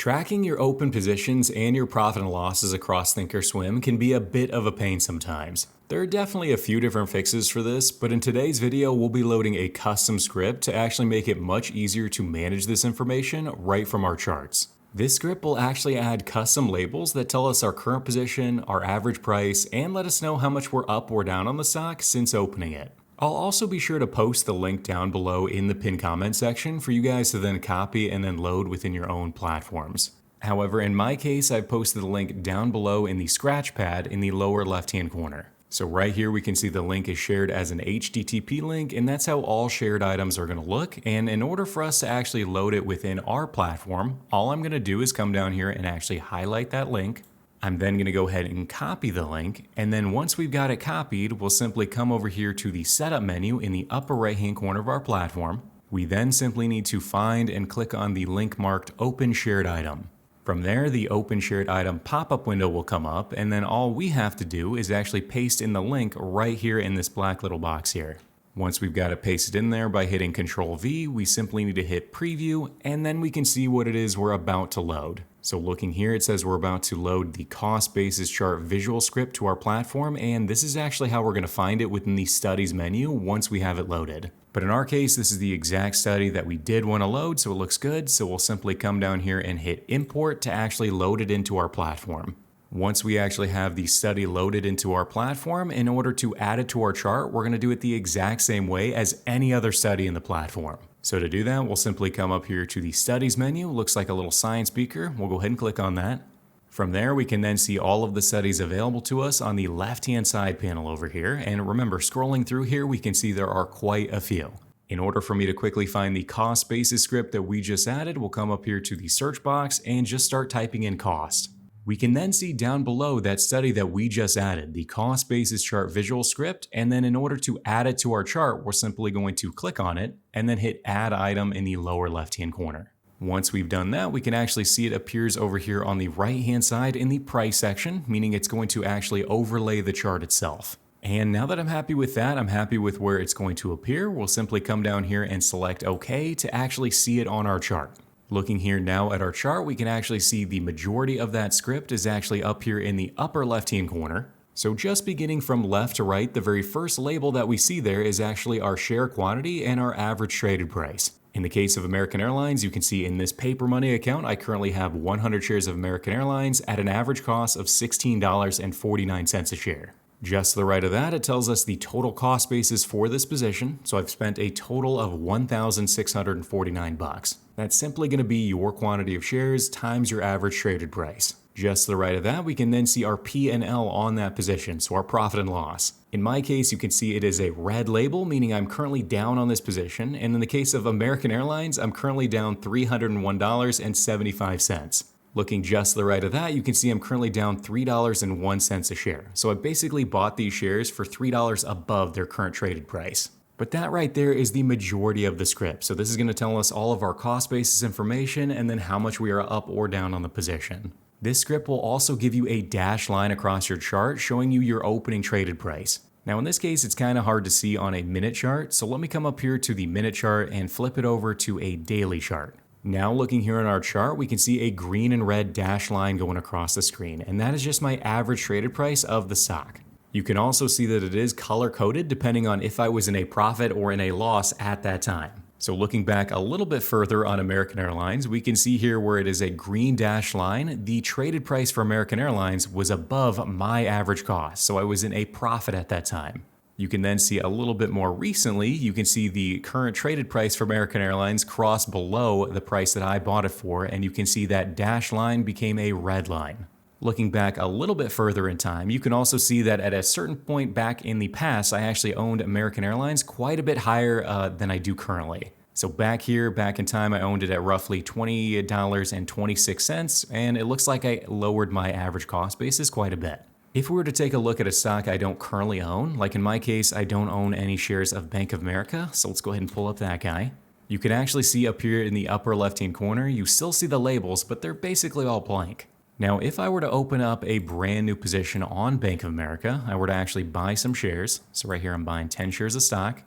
Tracking your open positions and your profit and losses across ThinkorSwim can be a bit of a pain sometimes. There are definitely a few different fixes for this, but in today's video we'll be loading a custom script to actually make it much easier to manage this information right from our charts. This script will actually add custom labels that tell us our current position, our average price, and let us know how much we're up or down on the stock since opening it. I'll also be sure to post the link down below in the pinned comment section for you guys to then copy and then load within your own platforms. However, in my case, I've posted the link down below in the scratch pad in the lower left-hand corner. So right here we can see the link is shared as an HTTP link, and that's how all shared items are going to look. And in order for us to actually load it within our platform, all I'm going to do is come down here and actually highlight that link. I'm then going to go ahead and copy the link, and then once we've got it copied, we'll simply come over here to the setup menu in the upper right hand corner of our platform. We then simply need to find and click on the link marked Open Shared Item. From there, the Open Shared Item pop-up window will come up, and then all we have to do is actually paste in the link right here in this black little box here. Once we've got it pasted in there by hitting Control V, we simply need to hit Preview, and then we can see what it is we're about to load. So looking here, it says we're about to load the cost basis chart visual script to our platform, and this is actually how we're going to find it within the studies menu once we have it loaded. But in our case, this is the exact study that we did want to load, so it looks good. So we'll simply come down here and hit import to actually load it into our platform. Once we actually have the study loaded into our platform, in order to add it to our chart, we're going to do it the exact same way as any other study in the platform. So to do that, we'll simply come up here to the studies menu. Looks like a little sign speaker. We'll go ahead and click on that. From there, we can then see all of the studies available to us on the left-hand side panel over here. And remember, scrolling through here, we can see there are quite a few. In order for me to quickly find the cost basis script that we just added, we'll come up here to the search box and just start typing in cost. We can then see down below that study that we just added, the cost basis chart visual script, and then in order to add it to our chart, we're simply going to click on it and then hit add item in the lower left-hand corner. Once we've done that, we can actually see it appears over here on the right-hand side in the price section, meaning it's going to actually overlay the chart itself. And now that I'm happy with that, I'm happy with where it's going to appear. We'll simply come down here and select OK to actually see it on our chart. Looking here now at our chart, we can actually see the majority of that script is actually up here in the upper left-hand corner. So just beginning from left to right, the very first label that we see there is actually our share quantity and our average traded price. In the case of American Airlines, you can see in this paper money account, I currently have 100 shares of American Airlines at an average cost of $16.49 a share. Just to the right of that, it tells us the total cost basis for this position. So I've spent a total of $1,649. That's simply going to be your quantity of shares times your average traded price. Just to the right of that, we can then see our P&L on that position, so our profit and loss. In my case, you can see it is a red label, meaning I'm currently down on this position. And in the case of American Airlines, I'm currently down $301.75. Looking just to the right of that, you can see I'm currently down $3.01 a share. So I basically bought these shares for $3 above their current traded price. But that right there is the majority of the script. So this is going to tell us all of our cost basis information and then how much we are up or down on the position. This script will also give you a dashed line across your chart showing you your opening traded price. Now in this case, it's kind of hard to see on a minute chart. So let me come up here to the minute chart and flip it over to a daily chart. Now looking here in our chart, we can see a green and red dashed line going across the screen, and that is just my average traded price of the stock. You can also see that it is color-coded depending on if I was in a profit or in a loss at that time. So looking back a little bit further on American Airlines, we can see here where it is a green dashed line, the traded price for American Airlines was above my average cost, so I was in a profit at that time. You can then see a little bit more recently, you can see the current traded price for American Airlines cross below the price that I bought it for, and you can see that dashed line became a red line. Looking back a little bit further in time, you can also see that at a certain point back in the past, I actually owned American Airlines quite a bit higher than I do currently. So back in time, I owned it at roughly $20.26, and it looks like I lowered my average cost basis quite a bit. If we were to take a look at a stock I don't currently own, like in my case, I don't own any shares of Bank of America, so let's go ahead and pull up that guy. You can actually see up here in the upper left-hand corner, you still see the labels, but they're basically all blank. Now, if I were to open up a brand new position on Bank of America, I were to actually buy some shares. So right here, I'm buying 10 shares of stock.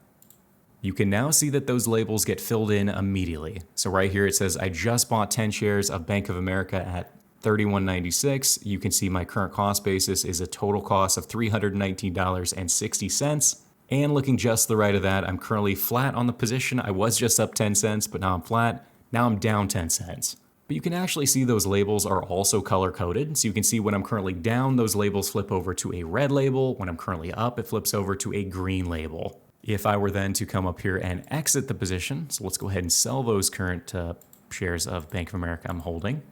you can now see that those labels get filled in immediately. So right here it says I just bought 10 shares of Bank of America at $31.96. You can see my current cost basis is a total cost of $319.60. And looking just to the right of that, I'm currently flat on the position. I was just up 10 cents, but now I'm flat. Now I'm down 10 cents. But you can actually see those labels are also color coded. So you can see when I'm currently down, those labels flip over to a red label. When I'm currently up, it flips over to a green label. If I were then to come up here and exit the position, so let's go ahead and sell those current shares of Bank of America I'm holding.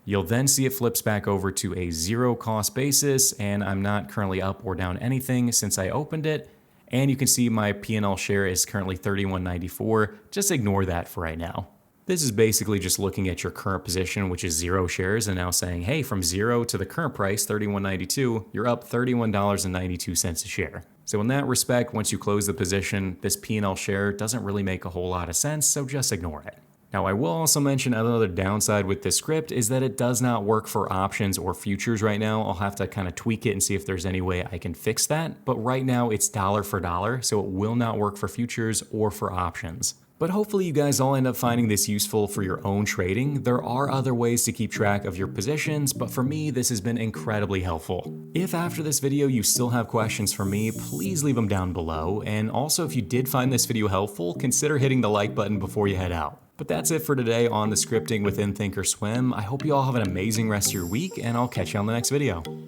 You'll then see it flips back over to a zero cost basis, and I'm not currently up or down anything since I opened it. And you can see my P&L share is currently $31.94. Just ignore that for right now. This is basically just looking at your current position, which is 0 shares, and now saying, hey, from 0 to the current price, $31.92, you're up $31.92 a share. So in that respect, once you close the position, this P&L share doesn't really make a whole lot of sense, so just ignore it. Now, I will also mention another downside with this script is that it does not work for options or futures right now. I'll have to kind of tweak it and see if there's any way I can fix that. But right now it's dollar for dollar, so it will not work for futures or for options. But hopefully you guys all end up finding this useful for your own trading. There are other ways to keep track of your positions, but for me, this has been incredibly helpful. If after this video you still have questions for me, please leave them down below. And also, if you did find this video helpful, consider hitting the like button before you head out. But that's it for today on the scripting within ThinkorSwim. I hope you all have an amazing rest of your week, and I'll catch you on the next video.